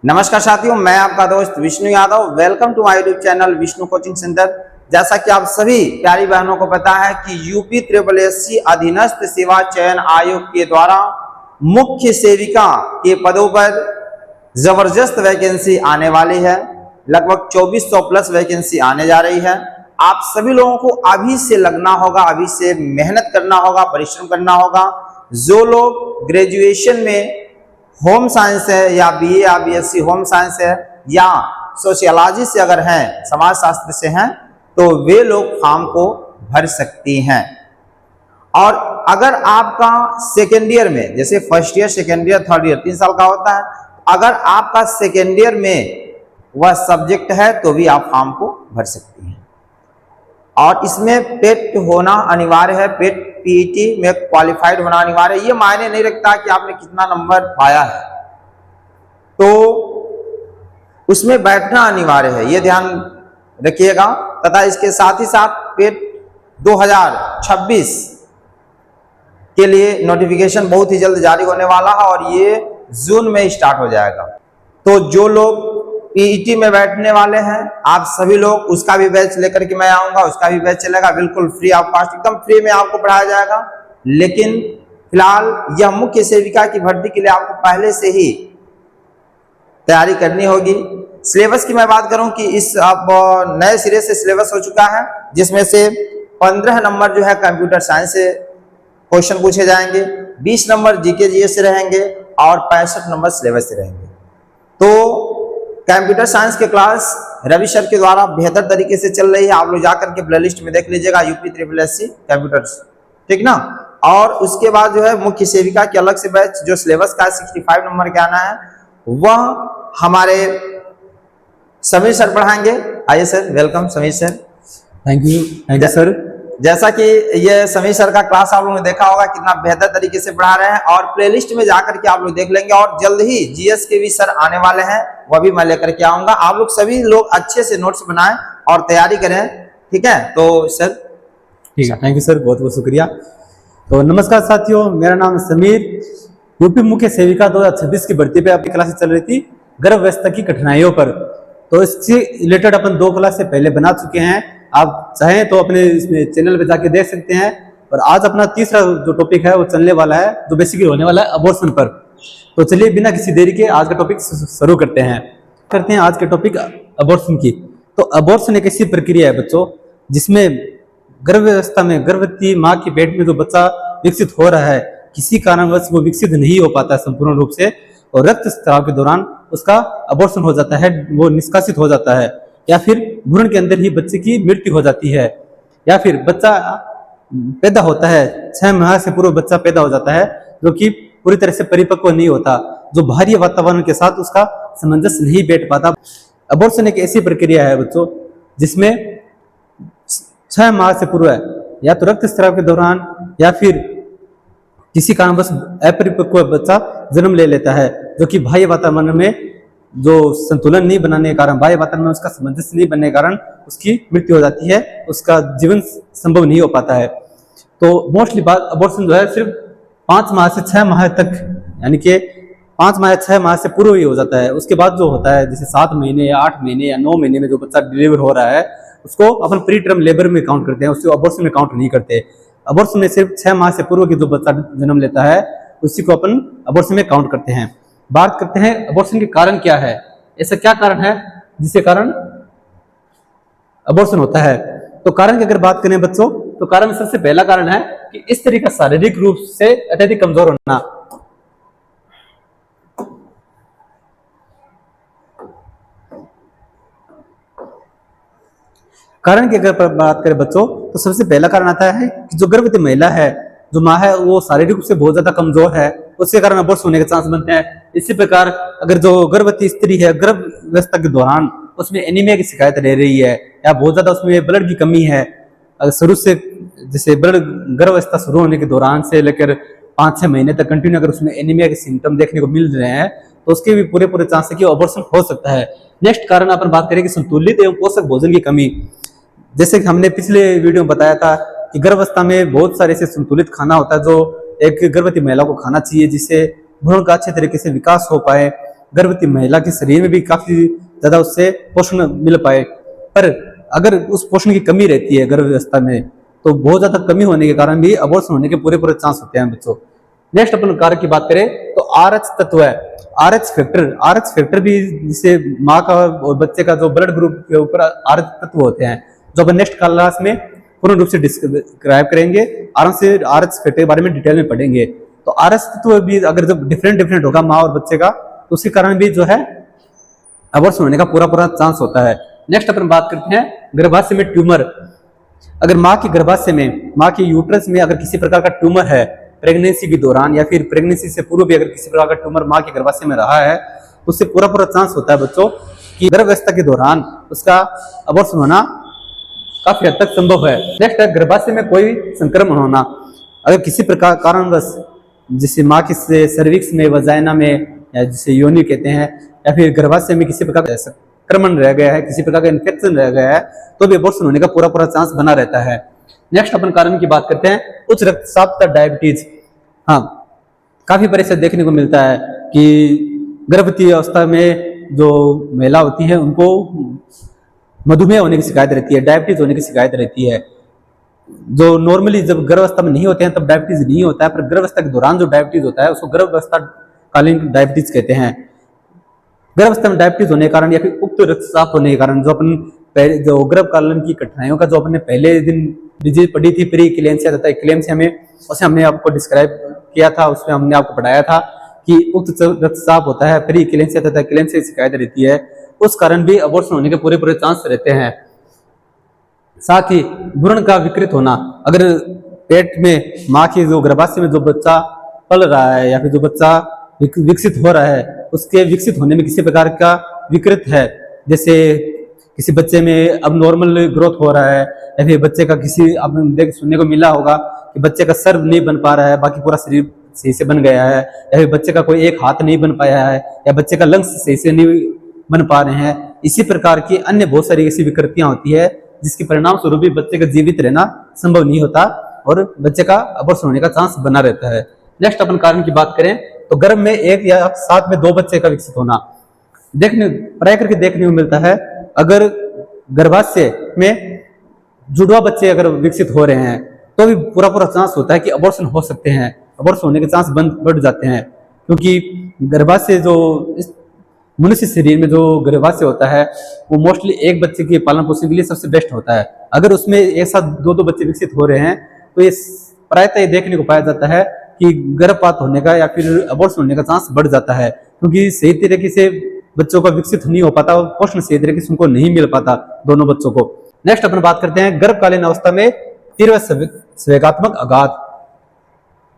नमस्कार साथियों, मैं आपका दोस्त Vishnu Yadav. Welcome to my YouTube channel Vishnu coaching centre. जैसा कि आप सभी प्यारी बहनों को पता है कि यूपी SSSC अधीनस्थ सेवा चयन आयोग के द्वारा मुख्य सेविका के पदों पर जबरदस्त वैकेंसी आने वाली है। लगभग 2400 प्लस वैकेंसी आने जा रही है। आप सभी लोगों को अभी से लगना होगा, अभी से मेहनत करना होगा, परिश्रम करना होगा। जो लोग ग्रेजुएशन में होम साइंस है या BA या BSc होम साइंस है या सोशियोलॉजी से अगर हैं, समाज शास्त्र से हैं, तो वे लोग फॉर्म को भर सकती हैं। और अगर आपका सेकेंड ईयर में, जैसे first year, second year, third year 3 साल का होता है, अगर आपका सेकेंड ईयर में वह सब्जेक्ट है तो भी आप फॉर्म को भर सकती हैं। और इसमें पेट होना अनिवार्य है, पेट PET में क्वालिफाइड होना अनिवार्य है। ये मायने नहीं रखता कि आपने कितना नंबर पाया है, तो उसमें बैठना अनिवार्य है, ये ध्यान रखिएगा। तथा इसके साथ ही साथ पेट 2026 के लिए नोटिफिकेशन बहुत ही जल्द जारी होने वाला है और ये जून में स्टार्ट हो जाएगा। तो जो लोग PET में बैठने वाले हैं, आप सभी लोग, उसका भी बैच लेकर के मैं आऊंगा, उसका भी बैच चलेगा, बिल्कुल फ्री ऑफ कॉस्ट, एकदम फ्री में आपको पढ़ाया जाएगा। लेकिन फिलहाल यह मुख्य सेविका की भर्ती के लिए आपको पहले से ही तैयारी करनी होगी। सिलेबस की मैं बात करूं कि इस अब नए सिरे से सिलेबस हो चुका है, जिसमें से 15 नंबर जो है कंप्यूटर साइंस से क्वेश्चन पूछे जाएंगे, 20 नंबर GK GS से रहेंगे और 65 नंबर सिलेबस से रहेंगे। तो कंप्यूटर साइंस के क्लास रवि सर के द्वारा बेहतर तरीके से चल रही है। आप लोग जाकर के प्लेलिस्ट में देख लीजिएगा, यूपी SSSC कंप्यूटर्स, ठीक ना। और उसके बाद जो है मुख्य सेविका के अलग से बैच जो सिलेबस का 65 नंबर का आना है, वह हमारे समीर सर पढ़ाएंगे। आइए sir, welcome Sameer sir. Thank you sir. जैसा कि ये समीर सर का क्लास आप लोगों ने देखा होगा, कितना बेहतर तरीके से पढ़ा रहे हैं, और प्लेलिस्ट में जाकर के आप लोग देख लेंगे। और जल्द ही GS के भी सर आने वाले हैं, वह भी मैं लेकर के आऊंगा। आप लोग सभी लोग अच्छे से नोट्स बनाएं और तैयारी करें, ठीक है। तो सर ठीक है, थैंक यू सर, बहुत बहुत शुक्रिया। तो नमस्कार साथियों, मेरा नाम समीर। यूपी मुख्य सेविका 2026 की भर्ती पे अपनी क्लासेस चल रही थी गर्भावस्था की कठिनाइयों पर। तो इससे रिलेटेड अपन 2 क्लास से पहले बना चुके हैं। आप चाहें तो अपने इसमें चैनल पे जाके देख सकते हैं। और आज अपना तीसरा जो टॉपिक है वो चलने वाला है, जो बेसिकली होने वाला है अबॉर्शन पर। तो चलिए बिना किसी देरी के आज का टॉपिक शुरू करते हैं आज के टॉपिक अबॉर्शन की। तो अबॉर्शन एक ऐसी प्रक्रिया है बच्चों, जिसमें गर्भावस्था में गर्भवती माँ के पेट में जो बच्चा विकसित हो रहा है, किसी कारणवश वो विकसित नहीं हो पाता संपूर्ण रूप से, और रक्तस्राव के दौरान उसका अबॉर्शन हो जाता है, वो निष्कासित हो जाता है, या फिर भ्रूण के अंदर ही बच्चे की मृत्यु हो जाती है, या फिर बच्चा पैदा होता है, 6 माह से पूर्व बच्चा पैदा हो जाता है, जो कि पूरी तरह से परिपक्व नहीं होता, जो बाहरी वातावरण के साथ उसका सामंजस्य नहीं बैठ पाता। अबॉर्शन एक ऐसी प्रक्रिया है बच्चों, जिसमें 6 माह से पूर्व या तो रक्तस्राव के दौरान या फिर किसी कारणवश अपरिपक्व बच्चा जन्म ले लेता है, जो कि बाह्य वातावरण में जो संतुलन नहीं बनाने के कारण, बाह्य वातावरण में उसका सामंजस्य नहीं बनने के कारण उसकी मृत्यु हो जाती है, उसका जीवन संभव नहीं हो पाता है। तो मोस्टली बात अबॉर्शन जो है सिर्फ 5 माह से 6 माह तक, यानी कि 5 माह या 6 माह से पूर्व ही हो जाता है। उसके बाद जो होता है, जैसे 7 महीने या 8 महीने या 9 महीने में जो बच्चा डिलीवर हो रहा है, उसको अपन प्री टर्म लेबर में काउंट करते हैं, उसको अबॉर्शन में काउंट नहीं करते। अबॉर्शन में सिर्फ 6 माह से पूर्व की जो बच्चा जन्म लेता है, उसी को अपन अबॉर्शन में काउंट करते हैं। बात करते हैं अबॉर्शन के कारण क्या है, ऐसा क्या कारण है जिसके कारण अबॉर्शन होता है। तो कारण की अगर बात करें बच्चों, तो कारण में सबसे पहला कारण है कि इस तरह का शारीरिक रूप से अत्यधिक कमजोर होना। कारण की अगर बात करें बच्चों, तो सबसे पहला कारण आता है कि जो गर्भवती महिला है, जो माँ है, वो शारीरिक रूप से बहुत ज्यादा कमजोर है, उसके कारण अबॉर्शन होने के चांस बनते हैं। इसी प्रकार अगर जो गर्भवती स्त्री है, गर्भावस्था के दौरान उसमें एनीमिया की शिकायत रह रही है, या बहुत ज्यादा उसमें ब्लड की कमी है, अगर शुरू से, जैसे ब्लड गर्भावस्था शुरू होने के दौरान से लेकर 5-6 महीने तक कंटिन्यू अगर उसमें एनीमिया के सिम्टम देखने को मिल रहे हैं, तो उसके भी पूरे चांस है कि अबॉर्शन हो सकता है। नेक्स्ट कारण अपन बात करें कि संतुलित एवं पोषक भोजन की कमी। जैसे कि हमने पिछले वीडियो में बताया था कि गर्भावस्था में बहुत सारे ऐसे संतुलित खाना होता है जो एक गर्भवती महिला को खाना चाहिए, जिससे भ्रूण का अच्छे तरीके से विकास हो पाए, गर्भवती महिला के शरीर में भी काफी ज्यादा उससे पोषण मिल पाए। पर अगर उस पोषण की कमी रहती है गर्भावस्था में, तो बहुत ज्यादा कमी होने के कारण भी अबॉर्शन होने के पूरे पूरे चांस होते हैं बच्चों। नेक्स्ट अपन कारक की बात करें तो RH तत्व है, RH फैक्टर भी जिससे माँ का और बच्चे का जो ब्लड ग्रुप के ऊपर RH तत्व होते हैं, जो अपन नेक्स्ट क्लास में पूर्ण रूप से डिस्क्राइब करेंगे, आराम से RH फैक्टर के बारे में डिटेल में पढ़ेंगे। तो RH तत्व भी अगर जब डिफरेंट होगा माँ और बच्चे का, तो उसके कारण भी जो है अबॉर्शन होने का पूरा पूरा चांस होता है। नेक्स्ट अपन बात करते हैं गर्भाशय में ट्यूमर। अगर माँ के गर्भाशय में, माँ के यूट्रस में अगर किसी प्रकार का ट्यूमर है प्रेगनेंसी के दौरान, या फिर प्रेगनेंसी से पूर्व भी अगर किसी प्रकार का ट्यूमर माँ के गर्भाशय में रहा है, तो उससे पूरा पूरा चांस होता है बच्चों कि गर्भावस्था के दौरान उसका अबॉर्शन होना काफी हद तक संभव है। नेक्स्ट है गर्भाशय में कोई संक्रमण होना। अगर किसी प्रकार कारणवश, जैसे माँ के सर्विक्स में, वजाइना में, या जिसे योनि कहते हैं, या फिर गर्भाशय में किसी प्रकार का संक्रमण रह गया है, किसी प्रकार का इन्फेक्शन रह गया है, तो भी अबॉर्शन होने का पूरा पूरा चांस बना रहता है। नेक्स्ट अपन कारण की बात करते हैं, उच्च रक्तचाप तथा डायबिटीज। हाँ, काफी परेशान देखने को मिलता है कि गर्भवती अवस्था में जो महिला होती है उनको मधुमेह होने की शिकायत रहती है, डायबिटीज होने की शिकायत रहती है। जो नॉर्मली जब गर्भावस्था में नहीं होते हैं तब डायबिटीज नहीं होता है, पर गर्भावस्था के दौरान जो डायबिटीज होता है उसको गर्भावस्था कालीन डायबिटीज कहते हैं। गर्भावस्था में डायबिटीज होने के कारण या फिर उच्च रक्तचाप होने के कारण, जो अपन पहले जो गर्भकालीन की कठिनाइयों का जो अपने पहले दिन डिजीज पढ़ी थी, प्री इक्लेम्सिया तथा इक्लेम्सिया में, उसे हमने आपको डिस्क्राइब किया था, उसमें हमने आपको पढ़ाया था कि उच्च रक्तचाप होता है, प्री इक्लेम्सिया तथा इक्लेम्सिया की शिकायत रहती है, उस कारण भी अबॉर्शन होने के पूरे पूरे चांस रहते हैं। साथ ही भ्रूण का विकृत होना। अगर पेट में माँ के जो गर्भाशय में जो बच्चा पल रहा है या फिर जो बच्चा विकसित हो रहा है, उसके विकसित होने में किसी प्रकार का विकृत है, जैसे किसी बच्चे में अब नॉर्मल ग्रोथ हो रहा है, या फिर बच्चे का किसी आपने देख सुनने को मिला होगा कि बच्चे का सर नहीं बन पा रहा है, बाकी पूरा शरीर सही से बन गया है, या फिर बच्चे का कोई एक हाथ नहीं बन पाया है, या बच्चे का लंग्स सही से नहीं बन पा रहे हैं। इसी प्रकार की अन्य बहुत सारी ऐसी विकृतियां होती है जिसके परिणाम स्वरूप भी बच्चे का जीवित रहना संभव नहीं होता और बच्चे का अबॉर्शन होने का चांस बना रहता है। नेक्स्ट अपन कारण की बात करें तो गर्भ में एक या साथ में दो बच्चे का विकसित होना। प्राय करके देखने को मिलता है, अगर गर्भाशय में जुड़वा बच्चे अगर विकसित हो रहे हैं तो भी पूरा पूरा चांस होता है कि अबॉर्शन हो सकते हैं, अबॉर्शन होने के चांस बढ़ जाते हैं, क्योंकि गर्भाशय जो मनुष्य शरीर में जो गर्भाशय होता है वो मोस्टली एक बच्चे के पालन पोषण के लिए सबसे बेस्ट होता है। अगर उसमें एक साथ दो बच्चे विकसित हो रहे हैं तो ये प्रायतः ये देखने को पाया जाता है कि गर्भपात होने का या फिर अबॉर्शन होने का चांस बढ़ जाता है, क्योंकि सही तरीके से बच्चों का विकसित नहीं हो पाता और पोषण सही तरीके से उनको नहीं मिल पाता दोनों बच्चों को। नेक्स्ट अपन बात करते हैं गर्भकालीन अवस्था में तीव्र संवेगात्मक आघात।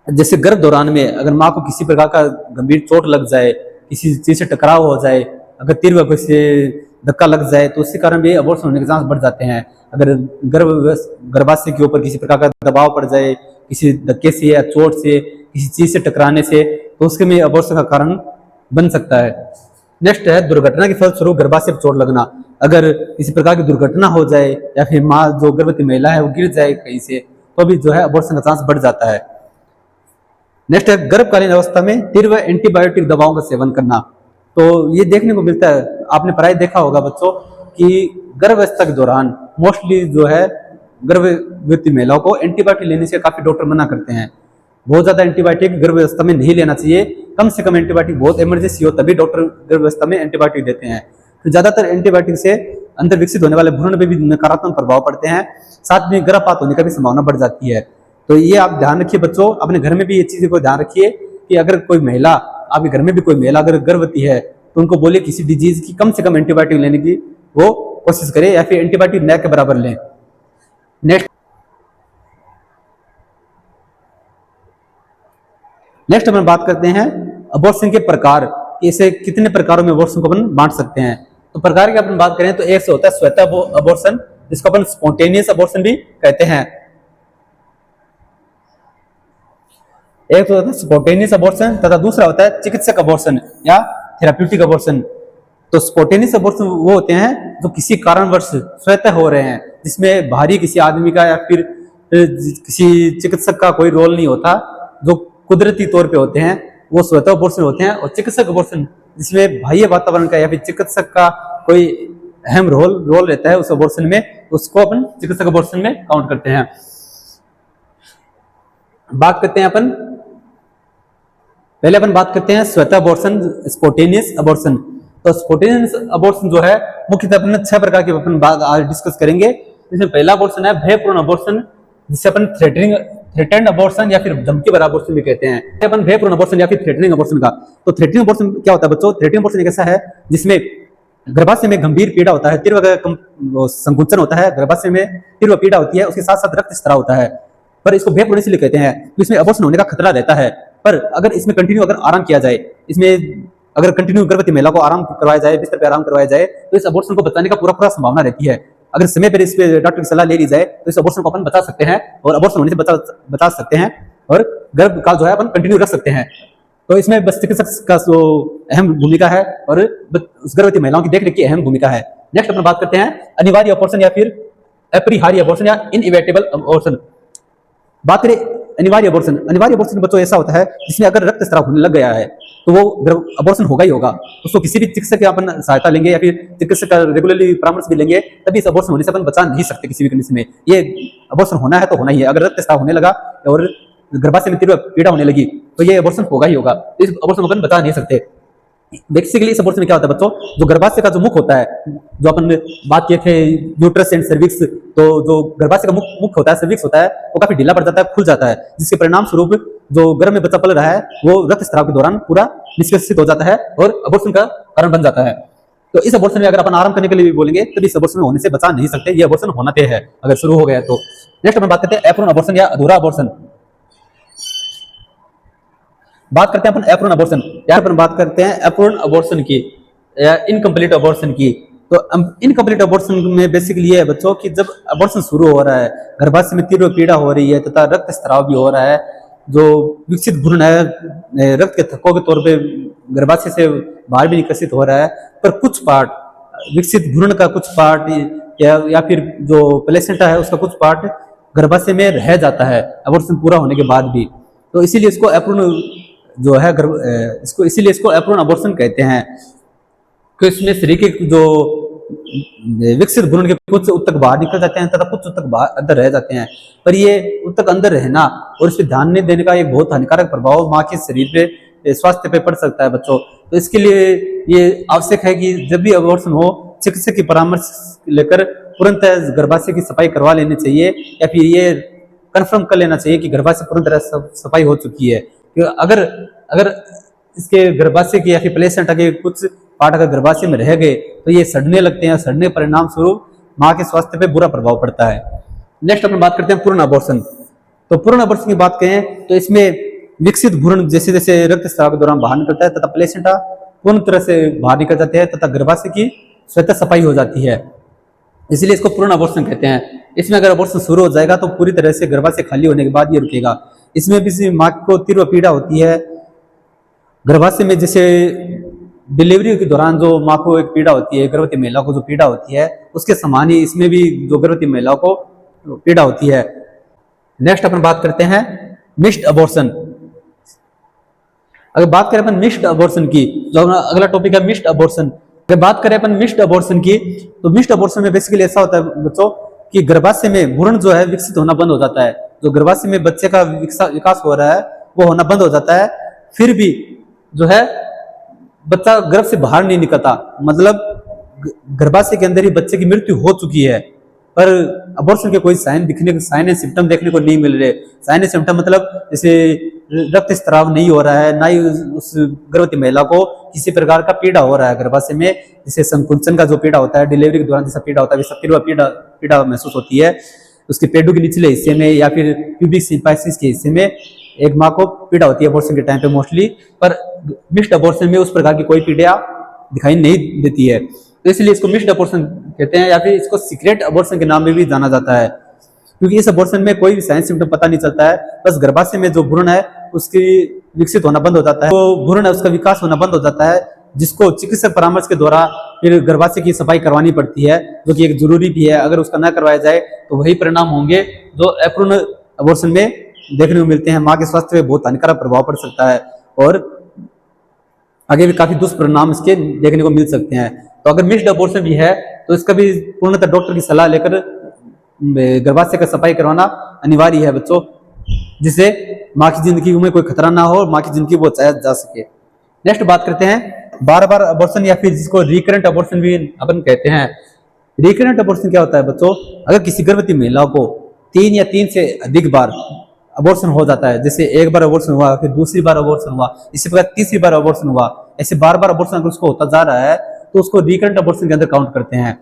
जैसे गर्भ दौरान में अगर माँ को किसी प्रकार का गंभीर चोट लग जाए, किसी चीज से टकराव हो जाए, अगर तीव्र से धक्का लग जाए, तो उसके कारण भी अबॉर्शन होने के चांस बढ़ जाते हैं। अगर गर्भाशय के ऊपर किसी प्रकार का दबाव पड़ जाए, किसी धक्के से या चोट से, किसी चीज से टकराने से, तो उसके में अबॉर्शन का कारण बन सकता है। नेक्स्ट है दुर्घटना के फलस्वरूप गर्भाशय पर चोट लगना। अगर किसी प्रकार की दुर्घटना हो जाए या फिर माँ जो गर्भवती महिला है वो गिर जाए कहीं से, तो भी जो है अबॉर्शन का चांस बढ़ जाता है। नेक्स्ट है गर्भकालीन अवस्था में तीव्र एंटीबायोटिक दवाओं का सेवन करना। तो ये देखने को मिलता है, आपने प्राय देखा होगा बच्चों कि गर्भावस्था के दौरान मोस्टली जो है गर्भवती महिलाओं को एंटीबायोटिक लेने से काफी डॉक्टर मना करते हैं। बहुत ज्यादा एंटीबायोटिक गर्भावस्था में नहीं लेना चाहिए, कम से कम एंटीबायोटिक बहुत इमरजेंसी हो तभी डॉक्टर गर्भावस्था में एंटीबायोटिक देते हैं। तो ज्यादातर एंटीबायोटिक से अंदर विकसित होने वाले भ्रूण पे भी नकारात्मक प्रभाव पड़ते हैं, साथ में गर्भपात होने का भी संभावना बढ़ जाती है। तो ये आप ध्यान रखिए बच्चों, अपने घर में भी ये चीज को ध्यान रखिए कि अगर कोई महिला, आपके घर में भी कोई महिला अगर गर्भवती है तो उनको बोलिए किसी डिजीज की कम से कम एंटीबायोटिक लेने की वो कोशिश करे, या फिर एंटीबायोटिक न के बराबर लें। नेक्स्ट हम बात करते हैं अबॉर्शन के प्रकार, इसे कितने प्रकारों में अबॉर्शन को अपन बांट सकते हैं। तो प्रकार की अपन बात करें तो एक से होता है स्वतः अबॉर्शन, जिसको अपन स्पॉन्टेनियस अबॉर्शन भी कहते हैं। एक तो होता है स्पॉन्टेनियस अबॉर्शन तथा दूसरा होता है चिकित्सक अबॉर्शन या थेराप्यूटिक अबॉर्शन। तो स्पॉन्टेनियस अबॉर्शन वो होते हैं जो किसी कारणवश स्वतः हो रहे हैं, जिसमें बाहरी किसी आदमी का या फिर किसी चिकित्सक का कोई रोल नहीं होता, जो कुदरती तौर पे होते हैं, वो स्वतः अबॉर्शन होते हैं। और चिकित्सक अबॉर्शन जिसमें बाह्य वातावरण का या फिर चिकित्सक का कोई अहम रोल रहता है उस अबॉर्शन में, उसको अपन चिकित्सक अबॉर्शन में काउंट करते हैं। बात करते हैं अपन, पहले अपन बात करते हैं स्वतः अबॉर्शन, स्पॉन्टेनियस अबॉर्शन। तो स्पॉन्टेनियस अबॉर्शन जो है मुख्यतः अपन 6 प्रकार के अपन आज डिस्कस करेंगे। इसमें पहला अबॉर्शन है भयपूर्ण अबॉर्शन, जिसे अपन थ्रेटेंड अबॉर्शन या फिर धमकी भरा अबॉर्शन भी कहते हैं। अपन भयपूर्ण अबॉर्शन या फिर थ्रेटनिंग अबॉर्शन का, तो थ्रेटनिंग अबॉर्शन क्या होता है बच्चों? थ्रेटनिंग अबॉर्शन एक ऐसा है जिसमें गर्भाशय में गंभीर पीड़ा होता है, तीव्र संकुचन होता है, गर्भाशय में तीव्र पीड़ा होती है, उसके साथ साथ रक्त स्राव होता है, पर इसको भयपूर्ण इसलिए कहते हैं तो इसमें अबॉर्शन होने का खतरा रहता है। पर अगर इसमें कंटिन्यू अगर आराम किया जाए, इसमें अगर कंटिन्यू गर्भवती महिला को आराम करवाया जाए, बिस्तर पे आराम करवाया जाए, तो इस अबॉर्शन को बचाने का पूरा संभावना रहती है। अगर समय पर इस पे डॉक्टर की सलाह ले ली जाए तो इस अबॉर्शन को अपन बचा सकते हैं और अबॉर्शन होने से बचा सकते हैं और गर्भ काल जो है अपन कंटिन्यू रख सकते हैं। तो इसमें बस चिकित्सक का जो अहम भूमिका है और उस गर्भवती महिलाओं की देखरेख की अहम भूमिका है। नेक्स्ट अपन बात करते हैं अनिवार्य अबॉर्शन या फिर अपरिहार्य अबॉर्शन या इनइविटेबल अबॉर्शन। बात करें अनिवार्य अबॉर्शन, अनिवार्य अबॉर्शन बच्चों ऐसा होता है जिसमें अगर रक्तस्राव होने लग गया है तो वो अबॉर्शन होगा ही होगा। उसको किसी भी चिकित्सक की अपन सहायता लेंगे या फिर चिकित्सक का रेगुलरली परामर्श भी लेंगे, तभी इस अबॉर्शन होने से अपन बचा नहीं सकते किसी भी कंडीशन में। ये अबॉर्शन होना है तो होना ही है। अगर रक्तस्राव होने लगा और गर्भाशय में तीव्र पीड़ा होने लगी तो ये अबॉर्शन होगा ही होगा। इस अबॉर्शन को अपन बचा नहीं सकते। बेसिकली इस अबॉर्शन में क्या होता है बच्चों? जो गर्भाशय का जो मुख होता है, जो अपन बात किए थे यूट्रस एंड सर्विक्स, तो जो गर्भाशय का मुख होता है, सर्विक्स होता है, वो काफी ढीला पड़ जाता है, खुल जाता है, जिसके परिणाम स्वरूप जो गर्भ में बच्चा पल रहा है वो रक्तस्राव के दौरान पूरा निष्कासित हो जाता है और अबॉर्शन का कारण बन जाता है। तो इस अबॉर्शन में अगर अपन आराम करने के लिए भी बोलेंगे तो इस अबॉर्शन में होने से बचा नहीं सकते, ये अबॉर्शन होना तय है अगर शुरू हो गया तो। नेक्स्ट अपन बात करते हैं अपूर्ण अबॉर्शन या अधूरा अबॉर्शन। बात करते हैं अपन अपूर्ण अबॉर्शन, यार अपन बात करते हैं अपूर्ण अबॉर्शन की या इनकम्प्लीट अबॉर्शन की। तो इनकम्प्लीट अबॉर्शन में बेसिकली ये है बच्चों कि जब अबॉर्शन शुरू हो रहा है, गर्भाशय में तीव्र पीड़ा हो रही है तथा रक्तस्राव भी हो रहा है, जो विकसित भ्रूण है रक्त के थक्कों के तौर पे गर्भाशय से बाहर भी निकासित हो रहा है, पर कुछ पार्ट विकसित भ्रूण का कुछ पार्ट या फिर जो प्लेसेंटा है उसका कुछ पार्ट गर्भाशय में रह जाता है अबॉर्शन पूरा होने के बाद भी। तो इसीलिए इसको अपूर्ण जो है इसीलिए इसको अपूर्ण अबॉर्शन कहते हैं कि इसमें शरीर के जो विकसित भ्रूण के कुछ उत्तक बाहर निकल जाते हैं तथा कुछ उत्तक अंदर रह जाते हैं। पर ये उत्तक अंदर रहना और इस पर ध्यान नहीं देने का एक बहुत हानिकारक प्रभाव माँ के शरीर पे, स्वास्थ्य पे पड़ सकता है बच्चों। तो इसके लिए ये आवश्यक है कि जब भी अबॉर्शन हो चिकित्सक की परामर्श लेकर तुरंत गर्भाशय की सफाई करवा लेनी चाहिए या फिर ये कंफर्म कर लेना चाहिए कि गर्भाशय पूरी तरह सफाई हो चुकी है। अगर इसके गर्भाशय की या फिर प्लेसेंटा के कुछ पार्ट अगर गर्भाशय में रह गए तो ये सड़ने लगते हैं, सड़ने परिणाम स्वरूप माँ के स्वास्थ्य पे बुरा प्रभाव पड़ता है। नेक्स्ट अपन बात करते हैं पूर्ण अबॉर्शन। तो पूर्ण अबॉर्शन की बात करें तो इसमें विकसित भ्रूण जैसे जैसे रक्तस्राव के दौरान बाहर निकलता है तथा प्लेसेंटा पूर्ण तरह से बाहर निकल जाते हैं तथा गर्भाशय की स्वतः सफाई हो जाती है, इसलिए इसको पूर्ण अबॉर्शन कहते हैं। इसमें अगर अबॉर्शन शुरू हो जाएगा तो पूरी तरह से गर्भाशय खाली होने के बाद ये रुकेगा। इसमें भी माँ को तीव्र पीड़ा होती है गर्भाशय में, जैसे डिलीवरी के दौरान जो माँ को एक पीड़ा होती है, गर्भवती महिला को जो पीड़ा होती है उसके समान ही इसमें भी जो गर्भवती महिलाओं को पीड़ा होती है। नेक्स्ट अपन बात करते हैं मिस्ड अबॉर्शन। अगर बात करें अपन मिस्ड अबॉर्शन की, जो अगला टॉपिक है मिस्ड अबॉर्शन। अगर बात करें अपन मिस्ड अबॉर्शन की तो मिस्ड अबॉर्शन में बेसिकली ऐसा होता है बच्चों कि गर्भाशय में भ्रूण जो है विकसित होना बंद हो जाता है। जो गर्भाशय में बच्चे का विकास हो रहा है वो होना बंद हो जाता है, फिर भी जो है बच्चा गर्भ से बाहर नहीं निकलता, मतलब गर्भाशय के अंदर ही बच्चे की मृत्यु हो चुकी है, पर अबॉर्शन के कोई साइन एंड सिम्टम देखने को नहीं मिल रहे। साइन एंड सिम्टम मतलब जैसे रक्तस्राव नहीं हो रहा है, ना ही उस गर्भवती महिला को किसी प्रकार का पीड़ा हो रहा है गर्भाशय में, जैसे संकुचन का जो पीड़ा होता है, डिलीवरी के दौरान जैसा पीड़ा होता है वैसा पीड़ा महसूस होती है उसके पेडू के निचले हिस्से में या फिर प्यूबिक सिम्पाइसिस के हिस्से में एक माँ को पीड़ा होती है अबॉर्शन के टाइम पे मोस्टली, पर मिस्ड अबॉर्शन में उस प्रकार की कोई पीड़ा दिखाई नहीं देती है। तो इसलिए इसको मिस्ड अबॉर्शन कहते हैं या फिर इसको सीक्रेट अबॉर्शन के नाम में भी जाना जाता है, क्योंकि इस अबॉर्शन में कोई भी साइन सिम्टम पता नहीं चलता है, बस गर्भाशय में जो भ्रूण है उसकी विकसित होना बंद हो जाता है, वो भ्रूण है उसका विकास होना बंद हो जाता है, जिसको चिकित्सक परामर्श के द्वारा फिर गर्भाशय की सफाई करवानी पड़ती है, जो कि एक जरूरी भी है। अगर उसका न करवाया जाए तो वही परिणाम होंगे जो अपूर्ण अबॉर्शन में देखने को मिलते हैं। माँ के स्वास्थ्य पे बहुत हानिकारक प्रभाव पड़ सकता है और आगे भी काफी दुष्परिणाम इसके देखने को मिल सकते हैं। तो अगर मिस्ड अबॉर्शन भी है तो इसका भी पूर्णतः डॉक्टर की सलाह लेकर गर्भाशय का सफाई करवाना अनिवार्य है बच्चों, जिससे माँ की जिंदगी में कोई खतरा ना हो और माँ की जिंदगी वो बचाया जा सके। नेक्स्ट बात करते हैं बार बार अबॉर्शन या फिर जिसको रिकरेंट अबॉर्शन भी अपन कहते हैं। रिकरेंट अबॉर्शन क्या होता है बच्चों? अगर किसी गर्भवती महिला को 3 या 3 से अधिक बार अबॉर्शन हो जाता है, जैसे एक बार अबॉर्शन हुआ, फिर दूसरी बार अबॉर्शन हुआ, इसी प्रकार तीसरी बार अबॉर्शन हुआ, ऐसे बार बार अबॉर्शन अगर उसको होता जा रहा है तो उसको रिकरेंट अबॉर्शन के अंदर काउंट करते हैं।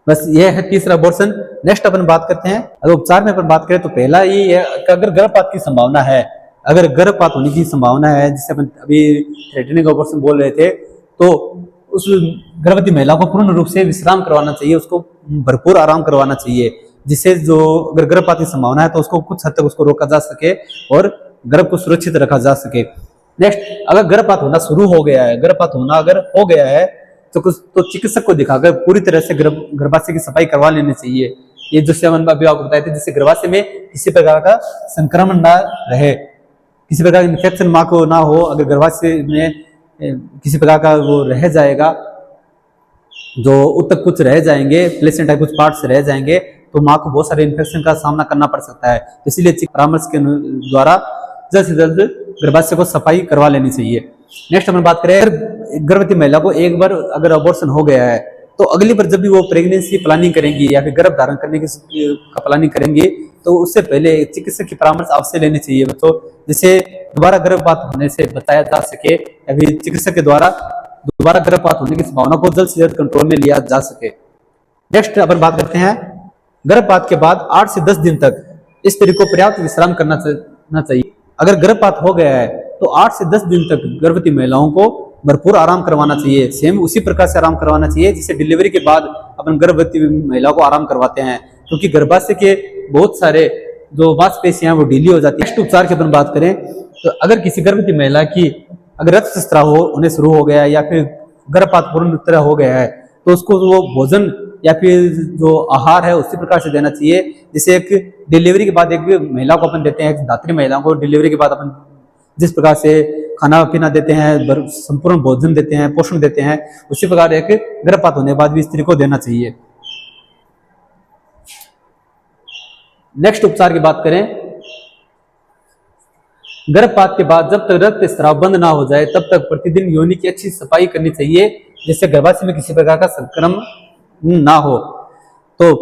बस ये है तीसरा अबॉर्शन। नेक्स्ट अपन बात करते हैं, अगर उपचार में अपन बात करें तो पहला ये है कि अगर गर्भपात की संभावना है, अगर गर्भपात होने की संभावना है, जिसे अपन अभी थ्रेटनिंग अबॉर्शन बोल रहे थे, तो उस गर्भवती महिला को पूर्ण रूप से विश्राम करवाना चाहिए, उसको भरपूर आराम करवाना चाहिए, जिससे जो अगर गर्भपात की संभावना है तो उसको कुछ हद तक उसको रोका जा सके और गर्भ को सुरक्षित रखा जा सके। नेक्स्ट, अगर गर्भपात होना शुरू हो गया है, गर्भपात होना अगर हो गया है तो चिकित्सक को दिखाकर पूरी तरह से गर्भाशय की सफाई करवा लेनी चाहिए। ये जो सेवन अभी आपको बताए थे, जिससे गर्भाशय में किसी प्रकार का संक्रमण ना रहे, किसी प्रकार का इन्फेक्शन माँ को ना हो। अगर गर्भाशय में किसी प्रकार का वो रह जाएगा, जो उत्तक कुछ रह जाएंगे, प्लेसेंटा कुछ पार्ट्स रह जाएंगे, तो माँ को बहुत सारे इन्फेक्शन का सामना करना पड़ सकता है। तो इसीलिए परामर्श के द्वारा जल्द से जल्द गर्भाशय को सफाई करवा लेनी चाहिए। नेक्स्ट हम बात करें, अगर गर्भवती महिला को एक बार अगर अबॉर्शन हो गया है तो अगली बार जब भी वो प्रेगनेंसी प्लानिंग करेंगी या फिर गर्भ धारण करने की प्लानिंग करेंगी तो उससे पहले चिकित्सक की परामर्श अवश्य लेनी चाहिए बच्चों, जिससे दोबारा गर्भपात होने से बचाया जा सके या फिर चिकित्सक के द्वारा दोबारा गर्भपात होने की संभावना को जल्द से जल्द कंट्रोल में लिया जा सके। नेक्स्ट अपन बात करते हैं, गर्भपात के बाद 8 से 10 दिन तक स्त्री को पर्याप्त विश्राम करना चाहिए। अगर गर्भपात हो गया है तो 8 से 10 दिन तक गर्भवती महिलाओं को भरपूर आराम करवाना चाहिए। सेम उसी प्रकार से आराम करवाना चाहिए जिससे डिलीवरी के बाद अपन गर्भवती महिला को आराम करवाते हैं, क्योंकि गर्भाशय के बहुत सारे जो मांसपेशियां वो ढीली हो जाती है। नेक्स्ट उपचार की अपन बात करें तो अगर किसी गर्भवती महिला की अगर रक्तस्राव होने शुरू हो गया है या फिर गर्भपात पूर्ण तरह हो गया है तो उसको वो भोजन या फिर जो आहार है उसी प्रकार से देना चाहिए, जिसे एक डिलीवरी के बाद एक महिला को अपन देते हैं, एक धात्री महिला को डिलीवरी के बाद अपन जिस प्रकार से खाना पीना देते हैं, संपूर्ण भोजन देते हैं, पोषण देते हैं, उसी प्रकार एक गर्भपात होने के बाद भी स्त्री को देना चाहिए। नेक्स्ट उपचार की बात करें, गर्भपात के बाद जब तक रक्त स्राव बंद ना हो जाए तब तक प्रतिदिन योनि की अच्छी सफाई करनी चाहिए, जिससे गर्भाशय में किसी प्रकार का संक्रमण ना हो। तो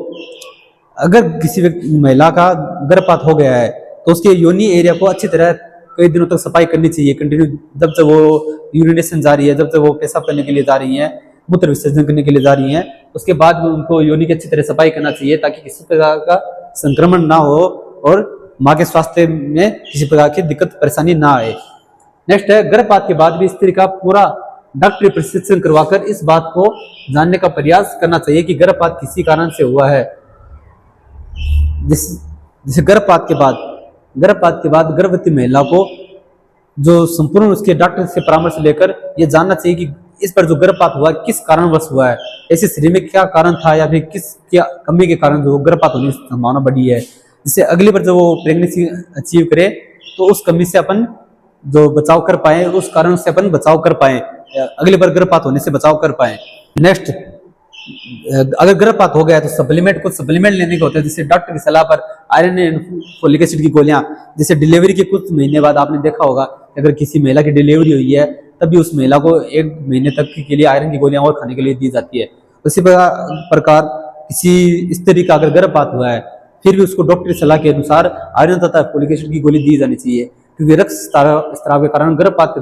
अगर किसी महिला का गर्भपात हो गया है तो उसके योनि एरिया को अच्छी तरह कई दिनों तक सफाई करनी चाहिए कंटिन्यू, जब तक वो यूरिनेशन जा रही है, जब तक वो पेशाब करने के लिए जा रही है, मूत्र विसर्जन करने के लिए जा रही हैं, उसके बाद उनको योनि की अच्छी तरह सफाई करना चाहिए ताकि किसी प्रकार का संक्रमण ना हो और माँ के स्वास्थ्य में किसी प्रकार की दिक्कत परेशानी ना आए। नेक्स्ट है, गर्भपात के बाद भी स्त्री का पूरा डॉक्टरी प्रशिक्षण करवाकर इस बात को जानने का प्रयास करना चाहिए कि गर्भपात किसी कारण से हुआ है। जैसे गर्भपात के बाद गर्भवती महिला को जो संपूर्ण उसके डॉक्टर से परामर्श लेकर ये जानना चाहिए कि इस पर जो गर्भपात हुआ किस कारणवश हुआ है, ऐसे शरीर में क्या कारण था या फिर किस क्या कमी के कारण जो गर्भपात होने की संभावना बढ़ी है, जिससे अगली बार जब वो प्रेगनेंसी अचीव करे तो उस कमी से अपन जो बचाव कर पाए, उस कारण से अपन बचाव कर पाए, अगली बार गर्भपात होने से बचाव कर पाए। नेक्स्ट, अगर गर्भपात हो गया तो कुछ सप्लीमेंट लेने के होते हैं, जिससे डॉक्टर की सलाह पर आयरन एंड फोलिक एसिड की गोलियां, जैसे डिलीवरी के कुछ महीने बाद आपने देखा होगा अगर किसी महिला की डिलीवरी हुई है तभी उस महिला को 1 महीने तक के लिए आयरन की गोलियां और खाने के लिए दी जाती है। उसी प्रकार किसी स्त्री का अगर गर्भपात हुआ है फिर भी उसको डॉक्टर की सलाह के अनुसार आयरन तथा फोलिक एसिड की गोली दी जानी चाहिए, क्योंकि रक्त स्राव के कारण गर्भपात